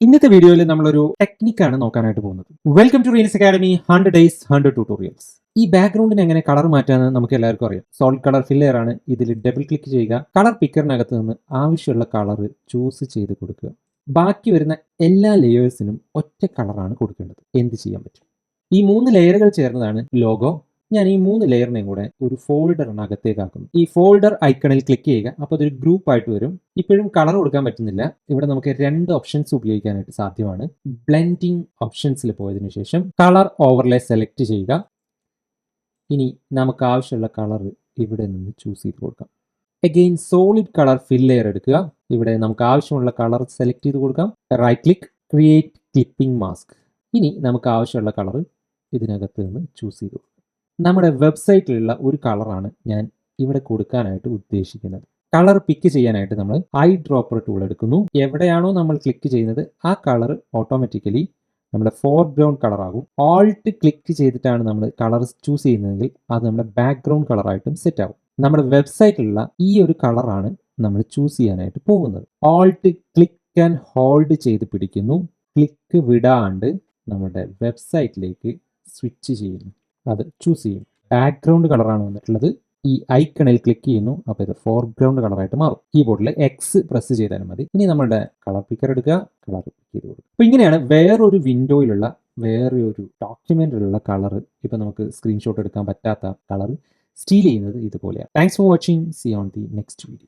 ഇന്നത്തെ വീഡിയോയിൽ നമ്മളൊരു ടെക്നിക്കാണ് നോക്കാനായിട്ട് പോകുന്നത്. Welcome to Reels Academy 100 days 100 tutorials. ഈ ബാക്ക്ഗ്രൗണ്ടിന് എങ്ങനെ കളർ മാറ്റാമെന്ന് നമുക്ക് എല്ലാവർക്കും അറിയാം. സോളിഡ് കളർ ഫില്ലർ ആണ്. ഇതിൽ ഡബിൾ ക്ലിക്ക് ചെയ്യുക. കളർ പിക്കറിനകത്ത് നിന്ന് ആവശ്യമുള്ള കളർ ചൂസ് ചെയ്ത് കൊടുക്കുക. ബാക്കി വരുന്ന എല്ലാ ലെയേഴ്സിനും ഒറ്റ കളറാണ് കൊടുക്കേണ്ടത്. എന്ത് ചെയ്യാൻ പറ്റും? ഈ 3 ലെയറുകൾ ചേർന്നതാണ് ലോഗോ. ഞാൻ ഈ 3 ലെയറിനെയും കൂടെ ഒരു ഫോൾഡറിനകത്തേക്കാക്കുന്നു. ഈ ഫോൾഡർ ഐക്കണിൽ ക്ലിക്ക് ചെയ്യുക. അപ്പോൾ അതൊരു ഗ്രൂപ്പ് ആയിട്ട് വരും. ഇപ്പോഴും കളർ കൊടുക്കാൻ പറ്റുന്നില്ല. ഇവിടെ നമുക്ക് 2 ഓപ്ഷൻസ് ഉപയോഗിക്കാനായിട്ട് സാധ്യമാണ്. ബ്ലെൻഡിങ് ഓപ്ഷൻസിൽ പോയതിനു ശേഷം കളർ ഓവർലേ സെലക്ട് ചെയ്യുക. ഇനി നമുക്ക് ആവശ്യമുള്ള കളർ ഇവിടെ നിന്ന് ചൂസ് ചെയ്ത് കൊടുക്കാം. Again solid colour fill layer എടുക്കുക. ഇവിടെ നമുക്ക് ആവശ്യമുള്ള കളർ സെലക്ട് ചെയ്ത് കൊടുക്കാം. Right click, create clipping mask. ഇനി നമുക്ക് ആവശ്യമുള്ള കളർ ഇതിനകത്ത് നിന്ന് ചൂസ് ചെയ്ത് കൊടുക്കാം. നമ്മുടെ വെബ്സൈറ്റിലുള്ള ഒരു കളറാണ് ഞാൻ ഇവിടെ കൊടുക്കാനായിട്ട് ഉദ്ദേശിക്കുന്നത്. കളർ പിക്ക് ചെയ്യാനായിട്ട് നമ്മൾ ഐ ഡ്രോപ്പർ ടൂൾ എടുക്കുന്നു. എവിടെയാണോ നമ്മൾ ക്ലിക്ക് ചെയ്യുന്നത് ആ കളർ ഓട്ടോമാറ്റിക്കലി നമ്മുടെ ഫോർഗ്രൗണ്ട് കളർ ആകും. ഓൾട്ട് ക്ലിക്ക് ചെയ്തിട്ടാണ് നമ്മൾ കളർ ചൂസ് ചെയ്യുന്നതെങ്കിൽ അത് നമ്മുടെ ബാക്ക്ഗ്രൗണ്ട് കളറായിട്ടും സെറ്റ് ആകും. നമ്മുടെ വെബ്സൈറ്റിലുള്ള ഈ ഒരു കളറാണ് നമ്മൾ ചൂസ് ചെയ്യാനായിട്ട് പോകുന്നത്. ഓൾട്ട് ക്ലിക്ക് ആൻഡ് ഹോൾഡ് ചെയ്ത് പിടിക്കുന്നു. ക്ലിക്ക് വിടാണ്ട് നമ്മുടെ വെബ്സൈറ്റിലേക്ക് സ്വിച്ച് ചെയ്യുന്നു. അത് ചൂസ് ചെയ്യും. ബാക്ക്ഗ്രൗണ്ട് കളറാണ് വന്നിട്ടുള്ളത്. ഈ ഐക്കണിൽ ക്ലിക്ക് ചെയ്യുന്നു. അപ്പോൾ ഇത് ഫോർഗ്രൗണ്ട് കളറായിട്ട് മാറും. കീബോർഡിൽ എക്സ് പ്രസ് ചെയ്താലും മതി. ഇനി നമ്മളുടെ കളർ പിക്കർ എടുക്കുക, കളർ പിക്ക് ചെയ്ത് കൊടുക്കുക. അപ്പോൾ ഇങ്ങനെയാണ് വേറൊരു വിൻഡോയിലുള്ള വേറൊരു ഡോക്യുമെന്റിലുള്ള കളർ, ഇപ്പോൾ നമുക്ക് സ്ക്രീൻഷോട്ട് എടുക്കാൻ പറ്റാത്ത കളർ സ്റ്റീൽ ചെയ്യുന്നത് ഇതുപോലെയാണ്. Thanks for watching. See on the next video.